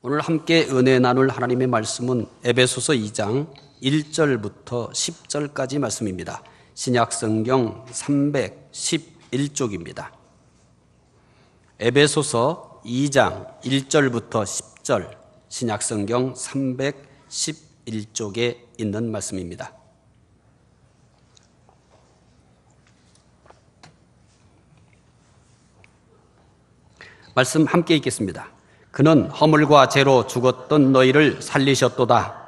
오늘 함께 은혜 나눌 하나님의 말씀은 에베소서 2장 1절부터 10절까지 말씀입니다. 신약성경 311쪽입니다. 에베소서 2장 1절부터 10절, 신약성경 311쪽에 있는 말씀입니다. 말씀 함께 읽겠습니다. 그는 허물과 죄로 죽었던 너희를 살리셨도다.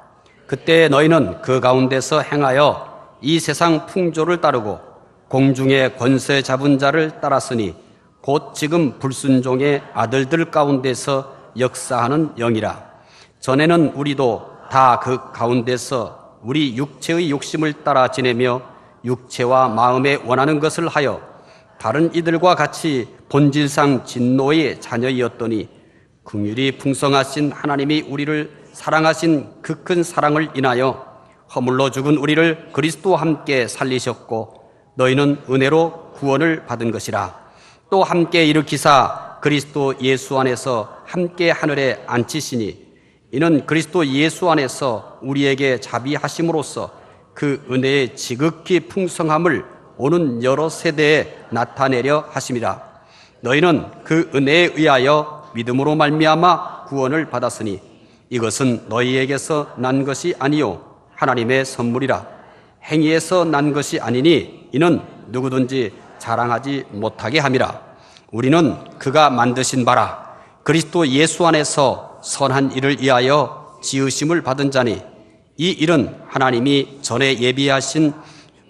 그때 너희는 그 가운데서 행하여 이 세상 풍조를 따르고 공중의 권세 잡은 자를 따랐으니 곧 지금 불순종의 아들들 가운데서 역사하는 영이라. 전에는 우리도 다 그 가운데서 우리 육체의 욕심을 따라 지내며 육체와 마음에 원하는 것을 하여 다른 이들과 같이 본질상 진노의 자녀이었더니 긍휼이 풍성하신 하나님이 우리를 사랑하신 그 큰 사랑을 인하여 허물로 죽은 우리를 그리스도와 함께 살리셨고 너희는 은혜로 구원을 받은 것이라. 또 함께 일으키사 그리스도 예수 안에서 함께 하늘에 앉히시니 이는 그리스도 예수 안에서 우리에게 자비하심으로써 그 은혜의 지극히 풍성함을 오는 여러 세대에 나타내려 하심이라. 너희는 그 은혜에 의하여 믿음으로 말미암아 구원을 받았으니 이것은 너희에게서 난 것이 아니요 하나님의 선물이라. 행위에서 난 것이 아니니 이는 누구든지 자랑하지 못하게 함이라. 우리는 그가 만드신 바라 그리스도 예수 안에서 선한 일을 위하여 지으심을 받은 자니 이 일은 하나님이 전에 예비하신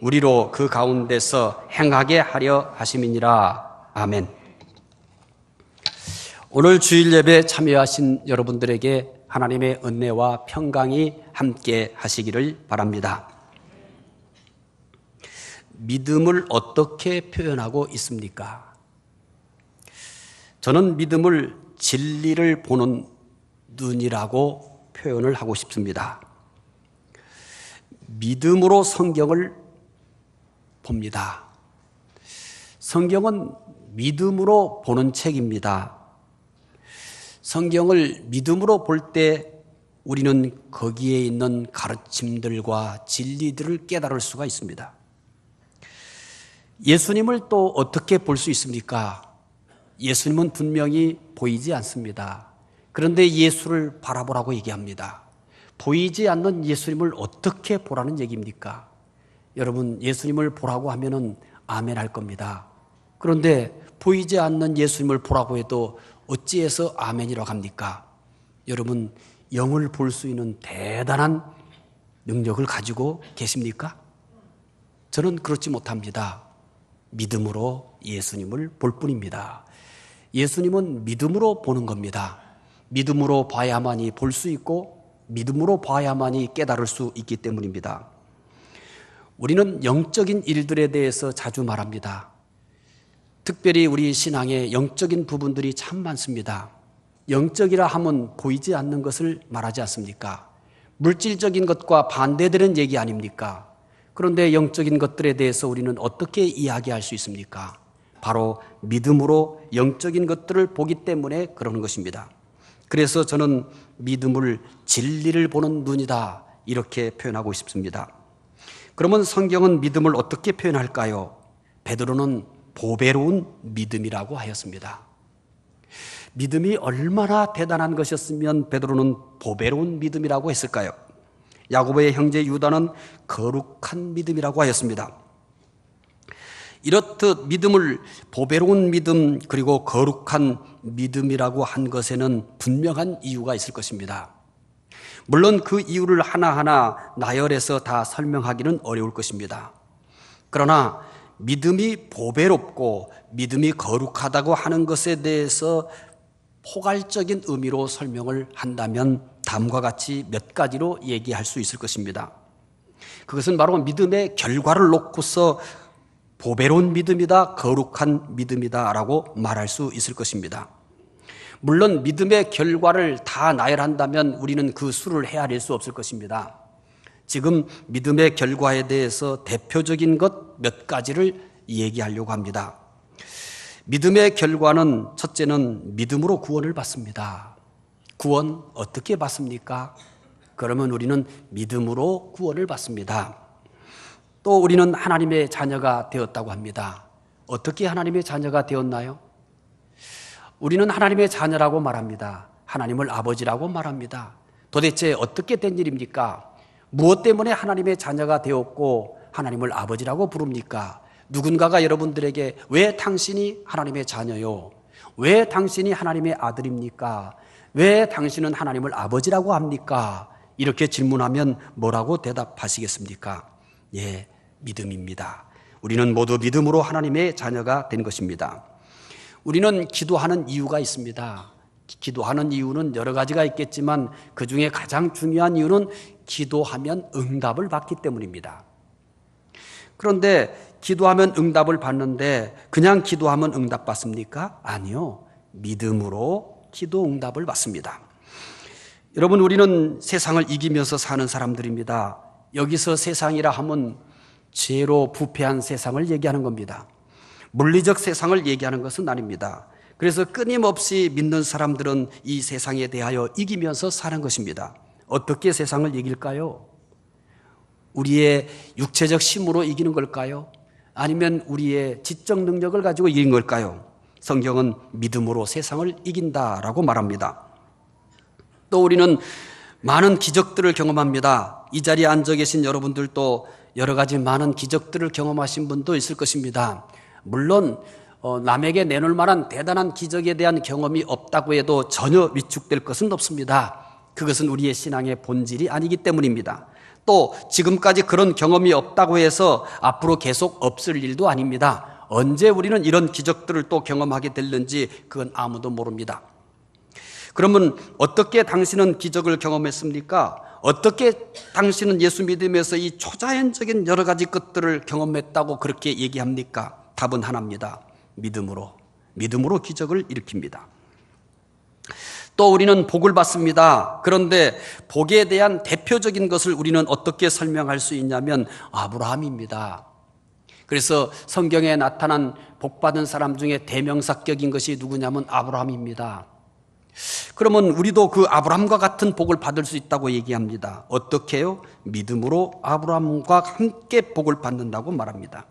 우리로 그 가운데서 행하게 하려 하심이니라. 아멘. 오늘 주일 예배에 참여하신 여러분들에게 하나님의 은혜와 평강이 함께 하시기를 바랍니다. 믿음을 어떻게 표현하고 있습니까? 저는 믿음을 진리를 보는 눈이라고 표현을 하고 싶습니다. 믿음으로 성경을 봅니다. 성경은 믿음으로 보는 책입니다. 성경을 믿음으로 볼 때 우리는 거기에 있는 가르침들과 진리들을 깨달을 수가 있습니다. 예수님을 또 어떻게 볼 수 있습니까? 예수님은 분명히 보이지 않습니다. 그런데 예수를 바라보라고 얘기합니다. 보이지 않는 예수님을 어떻게 보라는 얘기입니까? 여러분, 예수님을 보라고 하면은 아멘 할 겁니다. 그런데 보이지 않는 예수님을 보라고 해도 어찌해서 아멘이라고 합니까? 여러분, 영을 볼 수 있는 대단한 능력을 가지고 계십니까? 저는 그렇지 못합니다. 믿음으로 예수님을 볼 뿐입니다. 예수님은 믿음으로 보는 겁니다. 믿음으로 봐야만이 볼 수 있고 믿음으로 봐야만이 깨달을 수 있기 때문입니다. 우리는 영적인 일들에 대해서 자주 말합니다. 특별히 우리 신앙의 영적인 부분들이 참 많습니다. 영적이라 하면 보이지 않는 것을 말하지 않습니까? 물질적인 것과 반대되는 얘기 아닙니까? 그런데 영적인 것들에 대해서 우리는 어떻게 이야기할 수 있습니까? 바로 믿음으로 영적인 것들을 보기 때문에 그러는 것입니다. 그래서 저는 믿음을 진리를 보는 눈이다 이렇게 표현하고 싶습니다. 그러면 성경은 믿음을 어떻게 표현할까요? 베드로는 보배로운 믿음이라고 하였습니다. 믿음이 얼마나 대단한 것이었으면 베드로는 보배로운 믿음이라고 했을까요? 야고보의 형제 유다는 거룩한 믿음이라고 하였습니다. 이렇듯 믿음을 보배로운 믿음 그리고 거룩한 믿음이라고 한 것에는 분명한 이유가 있을 것입니다. 물론 그 이유를 하나하나 나열해서 다 설명하기는 어려울 것입니다. 그러나 믿음이 보배롭고 믿음이 거룩하다고 하는 것에 대해서 포괄적인 의미로 설명을 한다면 다음과 같이 몇 가지로 얘기할 수 있을 것입니다. 그것은 바로 믿음의 결과를 놓고서 보배로운 믿음이다, 거룩한 믿음이다 라고 말할 수 있을 것입니다. 물론 믿음의 결과를 다 나열한다면 우리는 그 수를 헤아릴 수 없을 것입니다. 지금 믿음의 결과에 대해서 대표적인 것 몇 가지를 얘기하려고 합니다. 믿음의 결과는 첫째는 믿음으로 구원을 받습니다. 구원 어떻게 받습니까? 그러면 우리는 믿음으로 구원을 받습니다. 또 우리는 하나님의 자녀가 되었다고 합니다. 어떻게 하나님의 자녀가 되었나요? 우리는 하나님의 자녀라고 말합니다. 하나님을 아버지라고 말합니다. 도대체 어떻게 된 일입니까? 무엇 때문에 하나님의 자녀가 되었고 하나님을 아버지라고 부릅니까? 누군가가 여러분들에게 왜 당신이 하나님의 자녀요? 왜 당신이 하나님의 아들입니까? 왜 당신은 하나님을 아버지라고 합니까? 이렇게 질문하면 뭐라고 대답하시겠습니까? 예, 믿음입니다. 우리는 모두 믿음으로 하나님의 자녀가 된 것입니다. 우리는 기도하는 이유가 있습니다. 기도하는 이유는 여러 가지가 있겠지만 그 중에 가장 중요한 이유는 기도하면 응답을 받기 때문입니다. 그런데 기도하면 응답을 받는데 그냥 기도하면 응답 받습니까? 아니요. 믿음으로 기도 응답을 받습니다. 여러분, 우리는 세상을 이기면서 사는 사람들입니다. 여기서 세상이라 하면 죄로 부패한 세상을 얘기하는 겁니다. 물리적 세상을 얘기하는 것은 아닙니다. 그래서 끊임없이 믿는 사람들은 이 세상에 대하여 이기면서 사는 것입니다. 어떻게 세상을 이길까요? 우리의 육체적 힘으로 이기는 걸까요? 아니면 우리의 지적 능력을 가지고 이기는 걸까요? 성경은 믿음으로 세상을 이긴다라고 말합니다. 또 우리는 많은 기적들을 경험합니다. 이 자리에 앉아 계신 여러분들도 여러 가지 많은 기적들을 경험하신 분도 있을 것입니다. 물론 남에게 내놓을 만한 대단한 기적에 대한 경험이 없다고 해도 전혀 위축될 것은 없습니다. 그것은 우리의 신앙의 본질이 아니기 때문입니다. 또 지금까지 그런 경험이 없다고 해서 앞으로 계속 없을 일도 아닙니다. 언제 우리는 이런 기적들을 또 경험하게 될는지 그건 아무도 모릅니다. 그러면 어떻게 당신은 기적을 경험했습니까? 어떻게 당신은 예수 믿으면서 이 초자연적인 여러 가지 것들을 경험했다고 그렇게 얘기합니까? 답은 하나입니다. 믿음으로 기적을 일으킵니다. 또 우리는 복을 받습니다. 그런데 복에 대한 대표적인 것을 우리는 어떻게 설명할 수 있냐면 아브라함입니다. 그래서 성경에 나타난 복받은 사람 중에 대명사격인 것이 누구냐면 아브라함입니다. 그러면 우리도 그 아브라함과 같은 복을 받을 수 있다고 얘기합니다. 어떻게요? 믿음으로 아브라함과 함께 복을 받는다고 말합니다.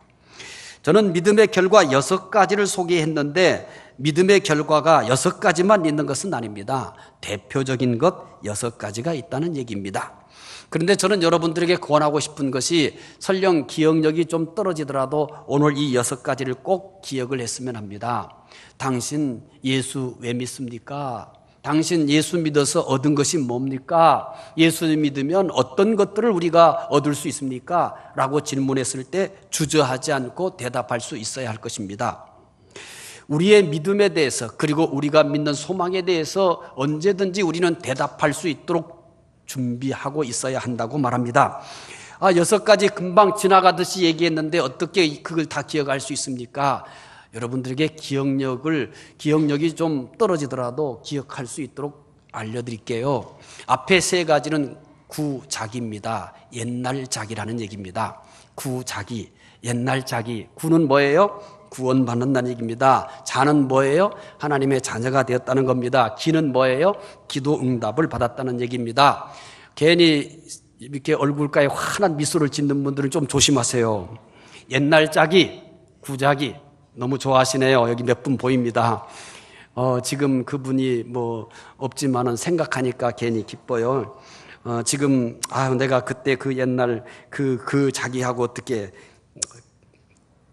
저는 믿음의 결과 6가지를 소개했는데 믿음의 결과가 6가지만 있는 것은 아닙니다. 대표적인 것 6가지가 있다는 얘기입니다. 그런데 저는 여러분들에게 권하고 싶은 것이 설령 기억력이 좀 떨어지더라도 오늘 이 6가지를 꼭 기억을 했으면 합니다. 당신 예수 왜 믿습니까? 당신 예수 믿어서 얻은 것이 뭡니까? 예수 믿으면 어떤 것들을 우리가 얻을 수 있습니까? 라고 질문했을 때 주저하지 않고 대답할 수 있어야 할 것입니다. 우리의 믿음에 대해서 그리고 우리가 믿는 소망에 대해서 언제든지 우리는 대답할 수 있도록 준비하고 있어야 한다고 말합니다. 6가지 금방 지나가듯이 얘기했는데 어떻게 그걸 다 기억할 수 있습니까? 여러분들에게 기억력이 좀 떨어지더라도 기억할 수 있도록 알려드릴게요. 앞에 3가지는 구자기입니다. 옛날자기라는 얘기입니다. 구자기, 옛날자기. 구는 뭐예요? 구원받는다는 얘기입니다. 자는 뭐예요? 하나님의 자녀가 되었다는 겁니다. 기는 뭐예요? 기도 응답을 받았다는 얘기입니다. 괜히 이렇게 얼굴가에 환한 미소를 짓는 분들은 좀 조심하세요. 옛날자기, 구자기 너무 좋아하시네요. 여기 몇 분 보입니다. 지금 그분이 뭐 없지만은 생각하니까 괜히 기뻐요. 지금 내가 그때 그 옛날 그 자기하고 어떻게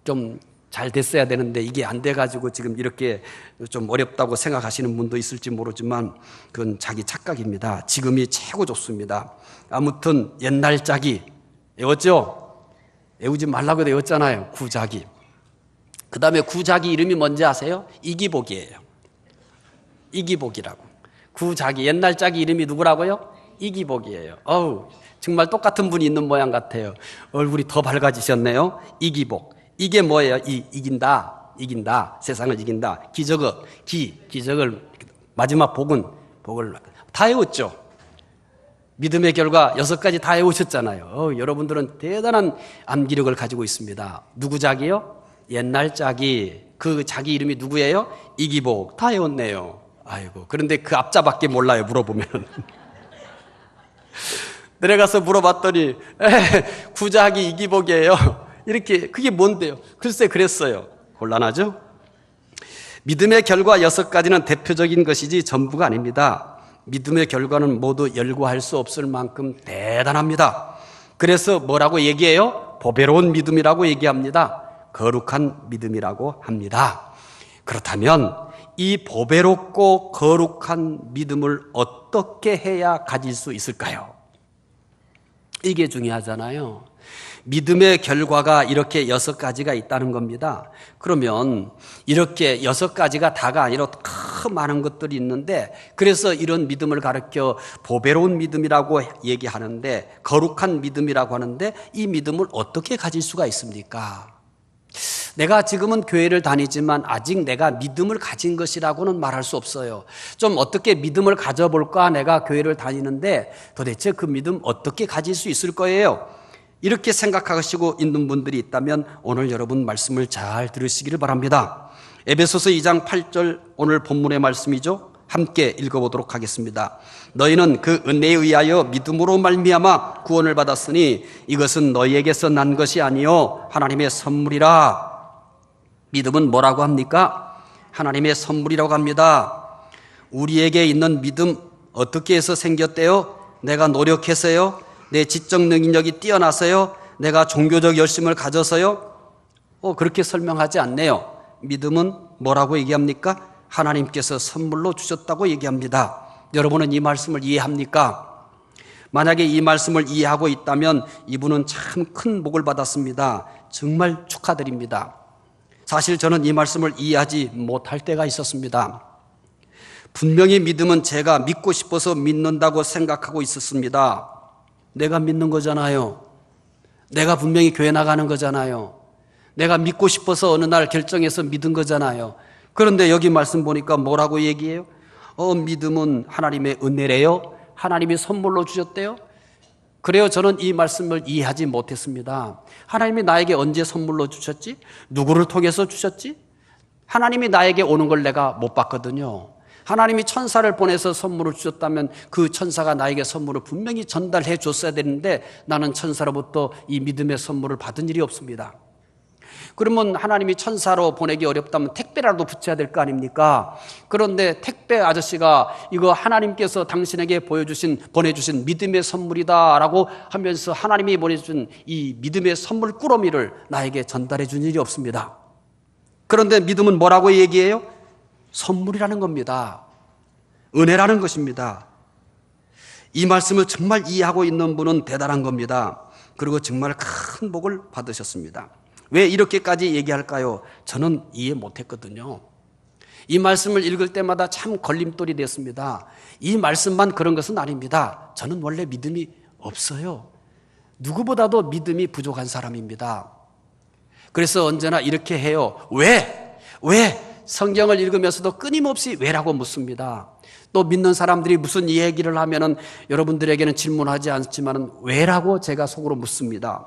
좀 잘 됐어야 되는데 이게 안 돼가지고 지금 이렇게 좀 어렵다고 생각하시는 분도 있을지 모르지만 그건 자기 착각입니다. 지금이 최고 좋습니다. 아무튼 옛날 자기 외웠죠? 외우지 말라고 외웠잖아요. 구자기. 그 다음에 구자기 이름이 뭔지 아세요? 이기복이에요. 이기복이라고. 구자기, 옛날 자기 이름이 누구라고요? 이기복이에요. 정말 똑같은 분이 있는 모양 같아요. 얼굴이 더 밝아지셨네요. 이기복. 이게 뭐예요? 이긴다. 세상을 이긴다. 기적을 마지막 복을 다 외웠죠. 믿음의 결과 6가지 다 외우셨잖아요. 여러분들은 대단한 암기력을 가지고 있습니다. 누구 자기요? 옛날 자기. 그 자기 이름이 누구예요? 이기복. 다 외웠네요. 아이고, 그런데 그 앞자밖에 몰라요, 물어보면. 내려가서 물어봤더니, 구자하기 이기복이에요. 이렇게, 그게 뭔데요? 글쎄, 그랬어요. 곤란하죠? 믿음의 결과 6가지는 대표적인 것이지 전부가 아닙니다. 믿음의 결과는 모두 열거할 수 없을 만큼 대단합니다. 그래서 뭐라고 얘기해요? 보배로운 믿음이라고 얘기합니다. 거룩한 믿음이라고 합니다. 그렇다면 이 보배롭고 거룩한 믿음을 어떻게 해야 가질 수 있을까요? 이게 중요하잖아요. 믿음의 결과가 이렇게 6가지가 있다는 겁니다. 그러면 이렇게 6가지가 다가 아니라 큰 많은 것들이 있는데, 그래서 이런 믿음을 가르쳐 보배로운 믿음이라고 얘기하는데, 거룩한 믿음이라고 하는데, 이 믿음을 어떻게 가질 수가 있습니까? 내가 지금은 교회를 다니지만 아직 내가 믿음을 가진 것이라고는 말할 수 없어요. 좀 어떻게 믿음을 가져볼까? 내가 교회를 다니는데 도대체 그 믿음 어떻게 가질 수 있을 거예요? 이렇게 생각하시고 있는 분들이 있다면 오늘 여러분 말씀을 잘 들으시기를 바랍니다. 에베소서 2장 8절 오늘 본문의 말씀이죠. 함께 읽어보도록 하겠습니다. 너희는 그 은혜에 의하여 믿음으로 말미암아 구원을 받았으니 이것은 너희에게서 난 것이 아니요 하나님의 선물이라. 믿음은 뭐라고 합니까? 하나님의 선물이라고 합니다. 우리에게 있는 믿음 어떻게 해서 생겼대요? 내가 노력해서요? 내 지적 능력이 뛰어나서요? 내가 종교적 열심을 가져서요? 그렇게 설명하지 않네요. 믿음은 뭐라고 얘기합니까? 하나님께서 선물로 주셨다고 얘기합니다. 여러분은 이 말씀을 이해합니까? 만약에 이 말씀을 이해하고 있다면 이분은 참 큰 복을 받았습니다. 정말 축하드립니다. 사실 저는 이 말씀을 이해하지 못할 때가 있었습니다. 분명히 믿음은 제가 믿고 싶어서 믿는다고 생각하고 있었습니다. 내가 믿는 거잖아요. 내가 분명히 교회 나가는 거잖아요. 내가 믿고 싶어서 어느 날 결정해서 믿은 거잖아요. 그런데 여기 말씀 보니까 뭐라고 얘기해요? 믿음은 하나님의 은혜래요? 하나님이 선물로 주셨대요? 그래요. 저는 이 말씀을 이해하지 못했습니다. 하나님이 나에게 언제 선물로 주셨지? 누구를 통해서 주셨지? 하나님이 나에게 오는 걸 내가 못 봤거든요. 하나님이 천사를 보내서 선물을 주셨다면 그 천사가 나에게 선물을 분명히 전달해 줬어야 되는데 나는 천사로부터 이 믿음의 선물을 받은 일이 없습니다. 그러면 하나님이 천사로 보내기 어렵다면 택배라도 붙여야 될 거 아닙니까? 그런데 택배 아저씨가 이거 하나님께서 당신에게 보내주신 믿음의 선물이다 라고 하면서 하나님이 보내준 이 믿음의 선물 꾸러미를 나에게 전달해 준 일이 없습니다. 그런데 믿음은 뭐라고 얘기해요? 선물이라는 겁니다. 은혜라는 것입니다. 이 말씀을 정말 이해하고 있는 분은 대단한 겁니다. 그리고 정말 큰 복을 받으셨습니다. 왜 이렇게까지 얘기할까요? 저는 이해 못했거든요. 이 말씀을 읽을 때마다 참 걸림돌이 됐습니다. 이 말씀만 그런 것은 아닙니다. 저는 원래 믿음이 없어요. 누구보다도 믿음이 부족한 사람입니다. 그래서 언제나 이렇게 해요. 왜? 성경을 읽으면서도 끊임없이 왜라고 묻습니다. 또 믿는 사람들이 무슨 얘기를 하면은 여러분들에게는 질문하지 않지만은 왜라고 제가 속으로 묻습니다.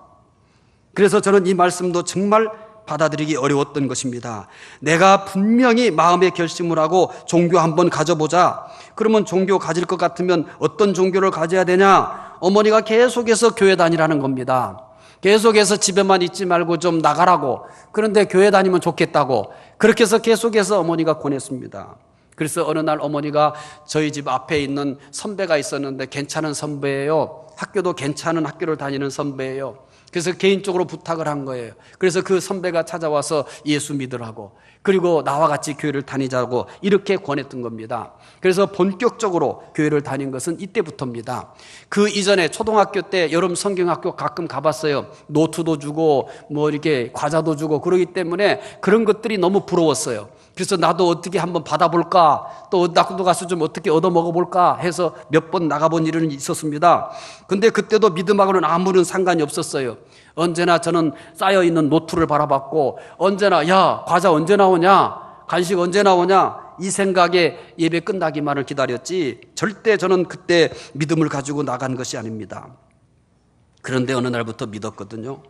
그래서 저는 이 말씀도 정말 받아들이기 어려웠던 것입니다. 내가 분명히 마음의 결심을 하고 종교 한번 가져보자. 그러면 종교 가질 것 같으면 어떤 종교를 가져야 되냐? 어머니가 계속해서 교회 다니라는 겁니다. 계속해서 집에만 있지 말고 좀 나가라고. 그런데 교회 다니면 좋겠다고. 그렇게 해서 계속해서 어머니가 권했습니다. 그래서 어느 날 어머니가 저희 집 앞에 있는 선배가 있었는데 괜찮은 선배예요. 학교도 괜찮은 학교를 다니는 선배예요. 그래서 개인적으로 부탁을 한 거예요. 그래서 그 선배가 찾아와서 예수 믿으라고, 그리고 나와 같이 교회를 다니자고 이렇게 권했던 겁니다. 그래서 본격적으로 교회를 다닌 것은 이때부터입니다. 그 이전에 초등학교 때 여름 성경학교 가끔 가봤어요. 노트도 주고 뭐 이렇게 과자도 주고 그러기 때문에 그런 것들이 너무 부러웠어요. 그래서 나도 어떻게 한번 받아볼까, 또 나도 가서 좀 어떻게 얻어먹어볼까 해서 몇 번 나가본 일은 있었습니다. 근데 그때도 믿음하고는 아무런 상관이 없었어요. 언제나 저는 쌓여있는 노트를 바라봤고, 언제나 야 과자 언제 나오냐, 간식 언제 나오냐, 이 생각에 예배 끝나기만을 기다렸지 절대 저는 그때 믿음을 가지고 나간 것이 아닙니다. 그런데 어느 날부터 믿었거든요.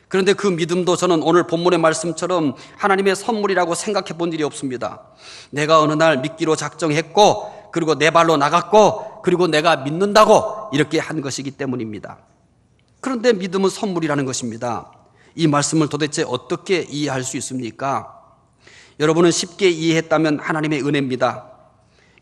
그런데 그 믿음도 저는 오늘 본문의 말씀처럼 하나님의 선물이라고 생각해 본 일이 없습니다. 내가 어느 날 믿기로 작정했고, 그리고 내 발로 나갔고, 그리고 내가 믿는다고 이렇게 한 것이기 때문입니다. 그런데 믿음은 선물이라는 것입니다. 이 말씀을 도대체 어떻게 이해할 수 있습니까? 여러분은 쉽게 이해했다면 하나님의 은혜입니다.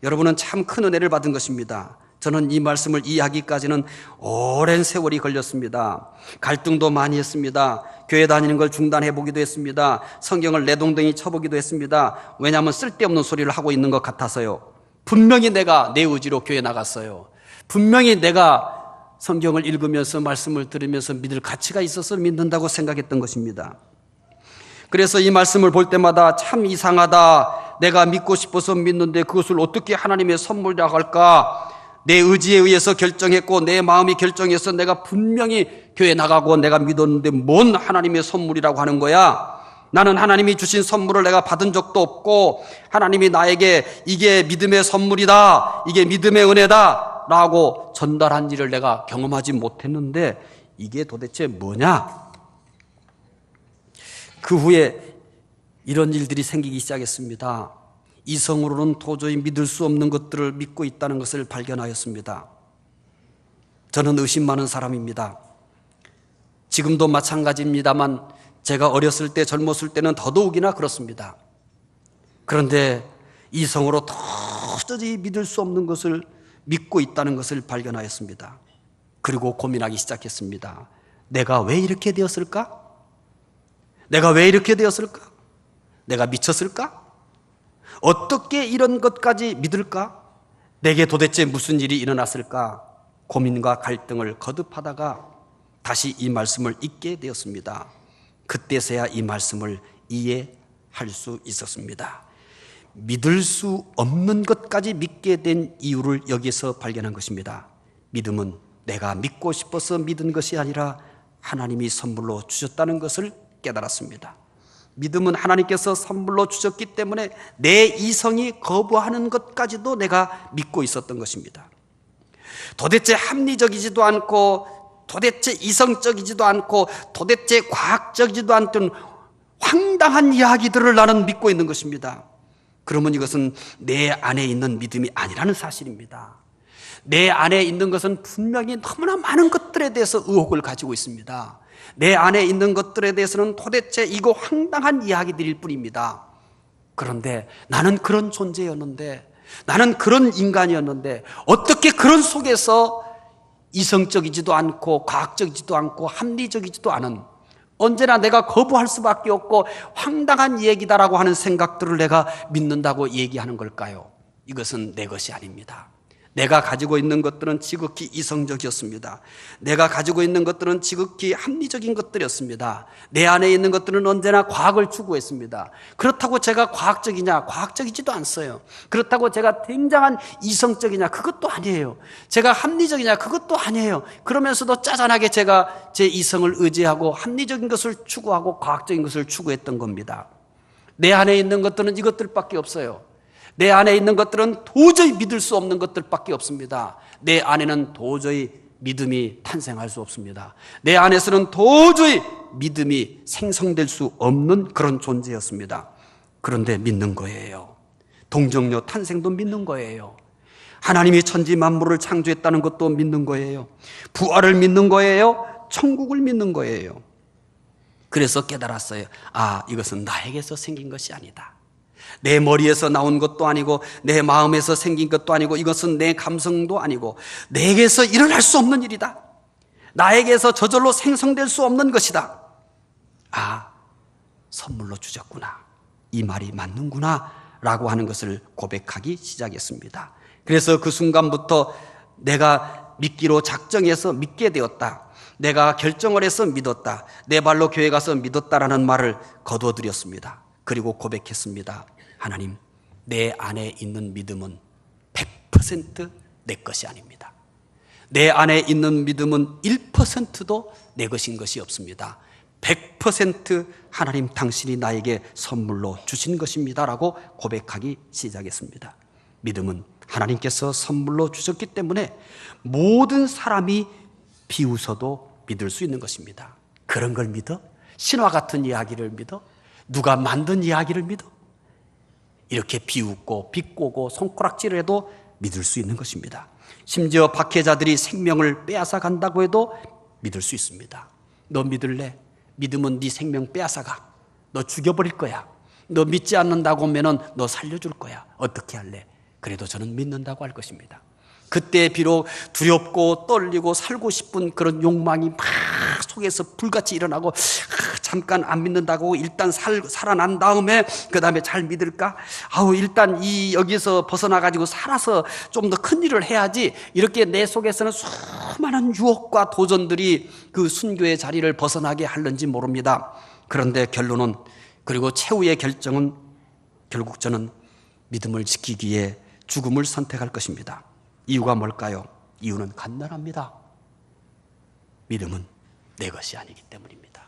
여러분은 참 큰 은혜를 받은 것입니다. 저는 이 말씀을 이해하기까지는 오랜 세월이 걸렸습니다. 갈등도 많이 했습니다. 교회 다니는 걸 중단해보기도 했습니다. 성경을 내동댕이 쳐보기도 했습니다. 왜냐하면 쓸데없는 소리를 하고 있는 것 같아서요. 분명히 내가 내 의지로 교회 나갔어요. 분명히 내가 성경을 읽으면서 말씀을 들으면서 믿을 가치가 있어서 믿는다고 생각했던 것입니다. 그래서 이 말씀을 볼 때마다 참 이상하다. 내가 믿고 싶어서 믿는데 그것을 어떻게 하나님의 선물이라고 할까? 내 의지에 의해서 결정했고 내 마음이 결정해서 내가 분명히 교회 나가고 내가 믿었는데 뭔 하나님의 선물이라고 하는 거야? 나는 하나님이 주신 선물을 내가 받은 적도 없고 하나님이 나에게 이게 믿음의 선물이다, 이게 믿음의 은혜다 라고 전달한 일을 내가 경험하지 못했는데 이게 도대체 뭐냐? 그 후에 이런 일들이 생기기 시작했습니다. 이성으로는 도저히 믿을 수 없는 것들을 믿고 있다는 것을 발견하였습니다. 저는 의심 많은 사람입니다. 지금도 마찬가지입니다만 제가 어렸을 때 젊었을 때는 더더욱이나 그렇습니다. 그런데 이성으로 도저히 믿을 수 없는 것을 믿고 있다는 것을 발견하였습니다. 그리고 고민하기 시작했습니다. 내가 왜 이렇게 되었을까? 내가 왜 이렇게 되었을까? 내가 미쳤을까? 어떻게 이런 것까지 믿을까? 내게 도대체 무슨 일이 일어났을까? 고민과 갈등을 거듭하다가 다시 이 말씀을 읽게 되었습니다. 그때서야 이 말씀을 이해할 수 있었습니다. 믿을 수 없는 것까지 믿게 된 이유를 여기서 발견한 것입니다. 믿음은 내가 믿고 싶어서 믿은 것이 아니라 하나님이 선물로 주셨다는 것을 깨달았습니다. 믿음은 하나님께서 선물로 주셨기 때문에 내 이성이 거부하는 것까지도 내가 믿고 있었던 것입니다. 도대체 합리적이지도 않고 도대체 이성적이지도 않고 도대체 과학적이지도 않던 황당한 이야기들을 나는 믿고 있는 것입니다. 그러면 이것은 내 안에 있는 믿음이 아니라는 사실입니다. 내 안에 있는 것은 분명히 너무나 많은 것들에 대해서 의혹을 가지고 있습니다. 내 안에 있는 것들에 대해서는 도대체 이거 황당한 이야기들일 뿐입니다. 그런데 나는 그런 존재였는데, 나는 그런 인간이었는데 어떻게 그런 속에서 이성적이지도 않고 과학적이지도 않고 합리적이지도 않은, 언제나 내가 거부할 수밖에 없고 황당한 얘기다라고 하는 생각들을 내가 믿는다고 얘기하는 걸까요? 이것은 내 것이 아닙니다. 내가 가지고 있는 것들은 지극히 이성적이었습니다. 내가 가지고 있는 것들은 지극히 합리적인 것들이었습니다. 내 안에 있는 것들은 언제나 과학을 추구했습니다. 그렇다고 제가 과학적이냐? 과학적이지도 않어요. 그렇다고 제가 굉장한 이성적이냐? 그것도 아니에요. 제가 합리적이냐? 그것도 아니에요. 그러면서도 짜잔하게 제가 제 이성을 의지하고 합리적인 것을 추구하고 과학적인 것을 추구했던 겁니다. 내 안에 있는 것들은 이것들밖에 없어요. 내 안에 있는 것들은 도저히 믿을 수 없는 것들밖에 없습니다. 내 안에는 도저히 믿음이 탄생할 수 없습니다. 내 안에서는 도저히 믿음이 생성될 수 없는 그런 존재였습니다. 그런데 믿는 거예요. 동정녀 탄생도 믿는 거예요. 하나님이 천지 만물을 창조했다는 것도 믿는 거예요. 부활을 믿는 거예요. 천국을 믿는 거예요. 그래서 깨달았어요. 아, 이것은 나에게서 생긴 것이 아니다. 내 머리에서 나온 것도 아니고 내 마음에서 생긴 것도 아니고 이것은 내 감성도 아니고 내게서 일어날 수 없는 일이다. 나에게서 저절로 생성될 수 없는 것이다. 아, 선물로 주셨구나. 이 말이 맞는구나 라고 하는 것을 고백하기 시작했습니다. 그래서 그 순간부터 내가 믿기로 작정해서 믿게 되었다. 내가 결정을 해서 믿었다. 내 발로 교회 가서 믿었다라는 말을 거두어드렸습니다. 그리고 고백했습니다. 하나님, 내 안에 있는 믿음은 100% 내 것이 아닙니다. 내 안에 있는 믿음은 1%도 내 것인 것이 없습니다. 100% 하나님 당신이 나에게 선물로 주신 것입니다 라고 고백하기 시작했습니다. 믿음은 하나님께서 선물로 주셨기 때문에 모든 사람이 비웃어도 믿을 수 있는 것입니다. 그런 걸 믿어? 신화 같은 이야기를 믿어? 누가 만든 이야기를 믿어? 이렇게 비웃고 비꼬고 손가락질을 해도 믿을 수 있는 것입니다. 심지어 박해자들이 생명을 빼앗아 간다고 해도 믿을 수 있습니다. 너 믿을래? 믿으면 네 생명 빼앗아가. 너 죽여버릴 거야. 너 믿지 않는다고 하면 너 살려줄 거야. 어떻게 할래? 그래도 저는 믿는다고 할 것입니다. 그때 비록 두렵고 떨리고 살고 싶은 그런 욕망이 막 속에서 불같이 일어나고 잠깐 안 믿는다고 일단 살아난 다음에 그 다음에 잘 믿을까? 일단 여기서 벗어나가지고 살아서 좀 더 큰 일을 해야지. 이렇게 내 속에서는 수많은 유혹과 도전들이 그 순교의 자리를 벗어나게 하는지 모릅니다. 그런데 결론은, 그리고 최후의 결정은 결국 저는 믿음을 지키기 위해 죽음을 선택할 것입니다. 이유가 뭘까요? 이유는 간단합니다. 믿음은 내 것이 아니기 때문입니다.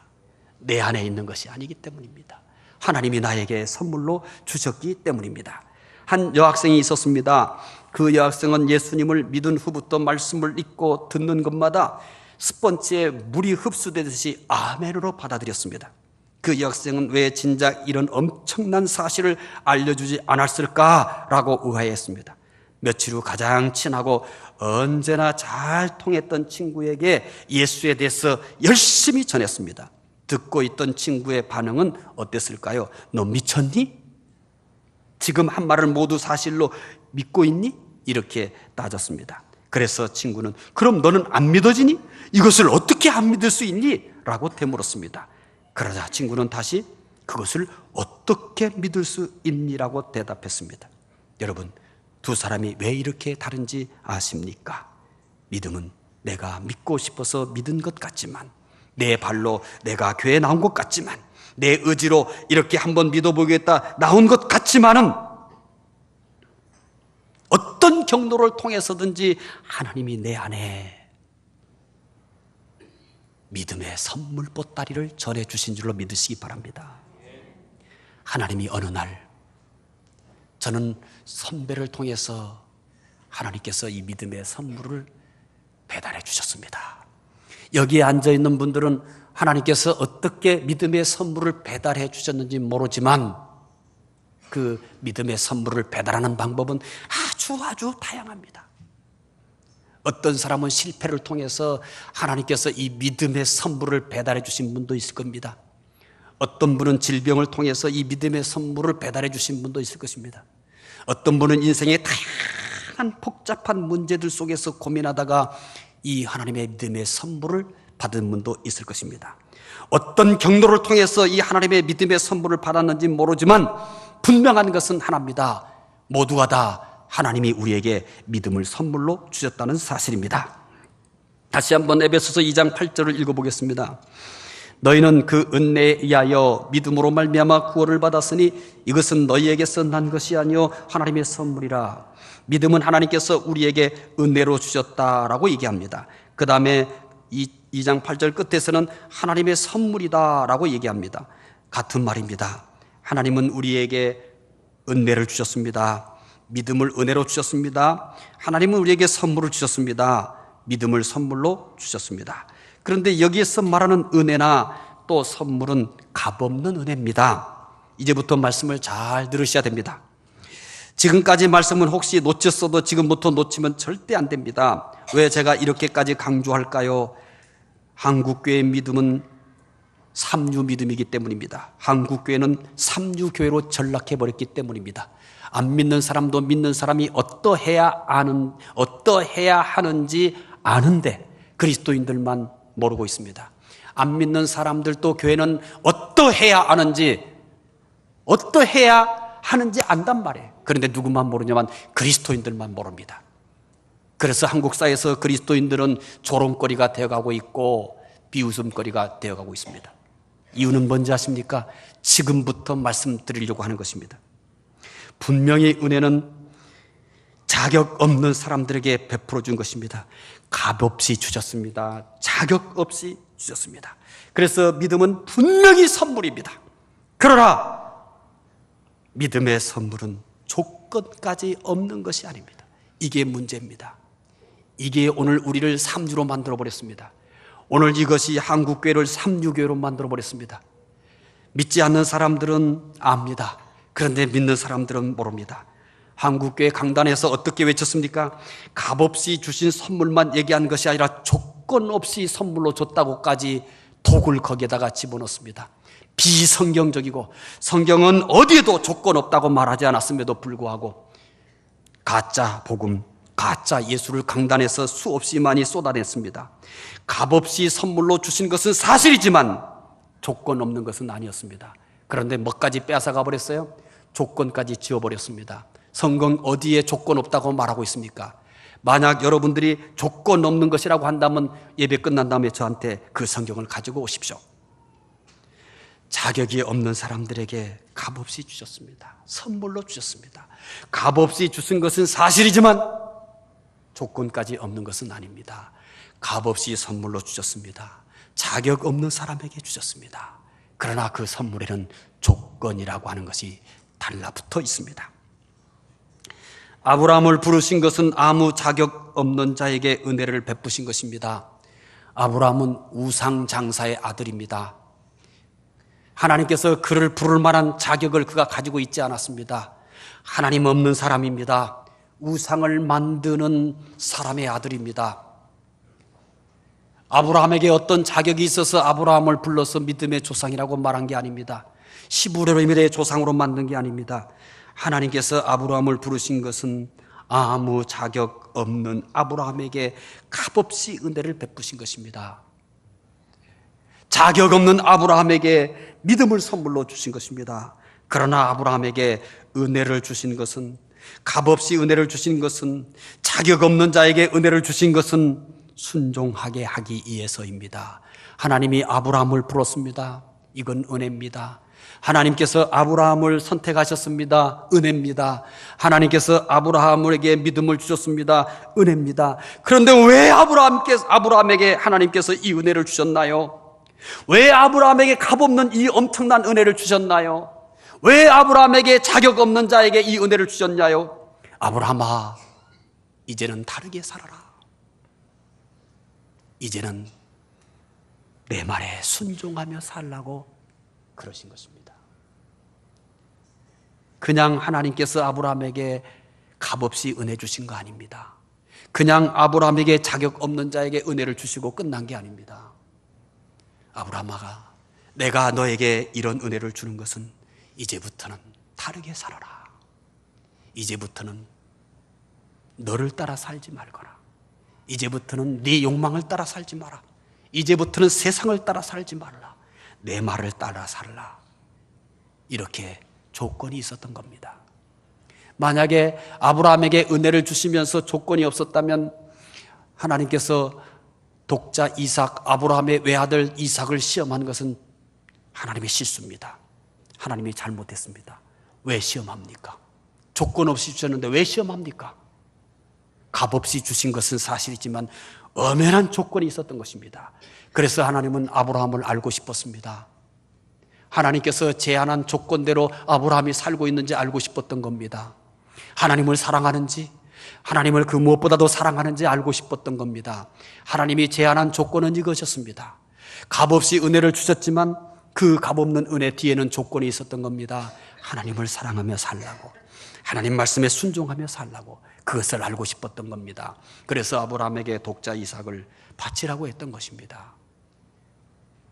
내 안에 있는 것이 아니기 때문입니다. 하나님이 나에게 선물로 주셨기 때문입니다. 한 여학생이 있었습니다. 그 여학생은 예수님을 믿은 후부터 말씀을 읽고 듣는 것마다 스펀지에 물이 흡수되듯이 아멘으로 받아들였습니다. 그 여학생은 왜 진작 이런 엄청난 사실을 알려주지 않았을까라고 의아해했습니다. 며칠 후 가장 친하고 언제나 잘 통했던 친구에게 예수에 대해서 열심히 전했습니다. 듣고 있던 친구의 반응은 어땠을까요? 너 미쳤니? 지금 한 말을 모두 사실로 믿고 있니? 이렇게 따졌습니다. 그래서 친구는 그럼 너는 안 믿어지니? 이것을 어떻게 안 믿을 수 있니? 라고 되물었습니다. 그러자 친구는 다시 그것을 어떻게 믿을 수 있니라고 대답했습니다. 여러분, 두 사람이 왜 이렇게 다른지 아십니까? 믿음은 내가 믿고 싶어서 믿은 것 같지만, 내 발로 내가 교회에 나온 것 같지만, 내 의지로 이렇게 한번 믿어보겠다 나온 것 같지만은 어떤 경로를 통해서든지 하나님이 내 안에 믿음의 선물 보따리를 전해주신 줄로 믿으시기 바랍니다. 하나님이 어느 날 저는 선배를 통해서 하나님께서 이 믿음의 선물을 배달해 주셨습니다. 여기에 앉아있는 분들은 하나님께서 어떻게 믿음의 선물을 배달해 주셨는지 모르지만 그 믿음의 선물을 배달하는 방법은 아주 다양합니다. 어떤 사람은 실패를 통해서 하나님께서 이 믿음의 선물을 배달해 주신 분도 있을 겁니다. 어떤 분은 질병을 통해서 이 믿음의 선물을 배달해 주신 분도 있을 것입니다. 어떤 분은 인생의 다양한 복잡한 문제들 속에서 고민하다가 이 하나님의 믿음의 선물을 받은 분도 있을 것입니다. 어떤 경로를 통해서 이 하나님의 믿음의 선물을 받았는지 모르지만 분명한 것은 하나입니다. 모두가 다 하나님이 우리에게 믿음을 선물로 주셨다는 사실입니다. 다시 한번 에베소서 2장 8절을 읽어보겠습니다. 너희는 그 은혜에 의하여 믿음으로 말미암아 구원을 받았으니 이것은 너희에게서 난 것이 아니요 하나님의 선물이라. 믿음은 하나님께서 우리에게 은혜로 주셨다라고 얘기합니다. 그 다음에 2장 8절 끝에서는 하나님의 선물이다라고 얘기합니다. 같은 말입니다. 하나님은 우리에게 은혜를 주셨습니다. 믿음을 은혜로 주셨습니다. 하나님은 우리에게 선물을 주셨습니다. 믿음을 선물로 주셨습니다. 그런데 여기에서 말하는 은혜나 또 선물은 값없는 은혜입니다. 이제부터 말씀을 잘 들으셔야 됩니다. 지금까지 말씀은 혹시 놓쳤어도 지금부터 놓치면 절대 안 됩니다. 왜 제가 이렇게까지 강조할까요? 한국교회의 믿음은 삼류 믿음이기 때문입니다. 한국교회는 삼류교회로 전락해버렸기 때문입니다. 안 믿는 사람도 믿는 사람이 어떠해야 하는지 아는데 그리스도인들만 모르고 있습니다. 안 믿는 사람들도 교회는 어떠해야 하는지 안단 말이에요. 그런데 누구만 모르냐면 그리스도인들만 모릅니다. 그래서 한국 사회에서 그리스도인들은 조롱거리가 되어가고 있고 비웃음거리가 되어가고 있습니다. 이유는 뭔지 아십니까? 지금부터 말씀드리려고 하는 것입니다. 분명히 은혜는 자격 없는 사람들에게 베풀어 준 것입니다. 값없이 주셨습니다. 자격 없이 주셨습니다. 그래서 믿음은 분명히 선물입니다. 그러나 믿음의 선물은 조건까지 없는 것이 아닙니다. 이게 문제입니다. 이게 오늘 우리를 삼주로 만들어 버렸습니다. 오늘 이것이 한국교회를 삼류교회로 만들어버렸습니다. 믿지 않는 사람들은 압니다. 그런데 믿는 사람들은 모릅니다. 한국교회 강단에서 어떻게 외쳤습니까? 값없이 주신 선물만 얘기한 것이 아니라 조건 없이 선물로 줬다고까지 독을 거기에다가 집어넣습니다. 비성경적이고, 성경은 어디에도 조건 없다고 말하지 않았음에도 불구하고 가짜 복음, 가짜 예수를 강단에서 수없이 많이 쏟아냈습니다. 값없이 선물로 주신 것은 사실이지만 조건 없는 것은 아니었습니다. 그런데 뭐까지 빼앗아가 버렸어요? 조건까지 지어버렸습니다. 성경 어디에 조건 없다고 말하고 있습니까? 만약 여러분들이 조건 없는 것이라고 한다면 예배 끝난 다음에 저한테 그 성경을 가지고 오십시오. 자격이 없는 사람들에게 값없이 주셨습니다. 선물로 주셨습니다. 값없이 주신 것은 사실이지만 조건까지 없는 것은 아닙니다. 값없이 선물로 주셨습니다. 자격 없는 사람에게 주셨습니다. 그러나 그 선물에는 조건이라고 하는 것이 달라붙어 있습니다. 아브라함을 부르신 것은 아무 자격 없는 자에게 은혜를 베푸신 것입니다. 아브라함은 우상장사의 아들입니다. 하나님께서 그를 부를 만한 자격을 그가 가지고 있지 않았습니다. 하나님 없는 사람입니다. 우상을 만드는 사람의 아들입니다. 아브라함에게 어떤 자격이 있어서 아브라함을 불러서 믿음의 조상이라고 말한 게 아닙니다. 히브리인의 조상으로 만든 게 아닙니다. 하나님께서 아브라함을 부르신 것은 아무 자격 없는 아브라함에게 값없이 은혜를 베푸신 것입니다. 자격 없는 아브라함에게 믿음을 선물로 주신 것입니다. 그러나 아브라함에게 은혜를 주신 것은, 값없이 은혜를 주신 것은, 자격 없는 자에게 은혜를 주신 것은 순종하게 하기 위해서입니다. 하나님이 아브라함을 불렀습니다. 이건 은혜입니다. 하나님께서 아브라함을 선택하셨습니다. 은혜입니다. 하나님께서 아브라함에게 믿음을 주셨습니다. 은혜입니다. 그런데 왜 아브라함에게 하나님께서 이 은혜를 주셨나요? 왜 아브라함에게 값없는 이 엄청난 은혜를 주셨나요? 왜 아브라함에게 자격 없는 자에게 이 은혜를 주셨나요? 아브라함아, 이제는 다르게 살아라. 이제는 내 말에 순종하며 살라고 그러신 것입니다. 그냥 하나님께서 아브라함에게 값없이 은혜 주신 거 아닙니다. 그냥 아브라함에게 자격 없는 자에게 은혜를 주시고 끝난 게 아닙니다. 아브라함아, 내가 너에게 이런 은혜를 주는 것은 이제부터는 다르게 살아라. 이제부터는 너를 따라 살지 말거라. 이제부터는 네 욕망을 따라 살지 마라. 이제부터는 세상을 따라 살지 말라. 내 말을 따라 살라. 이렇게 조건이 있었던 겁니다. 만약에 아브라함에게 은혜를 주시면서 조건이 없었다면 하나님께서 독자 이삭, 아브라함의 외아들 이삭을 시험한 것은 하나님의 실수입니다. 하나님이 잘못했습니다. 왜 시험합니까? 조건 없이 주셨는데 왜 시험합니까? 값없이 주신 것은 사실이지만 엄연한 조건이 있었던 것입니다. 그래서 하나님은 아브라함을 알고 싶었습니다. 하나님께서 제안한 조건대로 아브라함이 살고 있는지 알고 싶었던 겁니다. 하나님을 사랑하는지, 하나님을 그 무엇보다도 사랑하는지 알고 싶었던 겁니다. 하나님이 제안한 조건은 이것이었습니다. 값없이 은혜를 주셨지만 그 값없는 은혜 뒤에는 조건이 있었던 겁니다. 하나님을 사랑하며 살라고, 하나님 말씀에 순종하며 살라고, 그것을 알고 싶었던 겁니다. 그래서 아브라함에게 독자 이삭을 바치라고 했던 것입니다.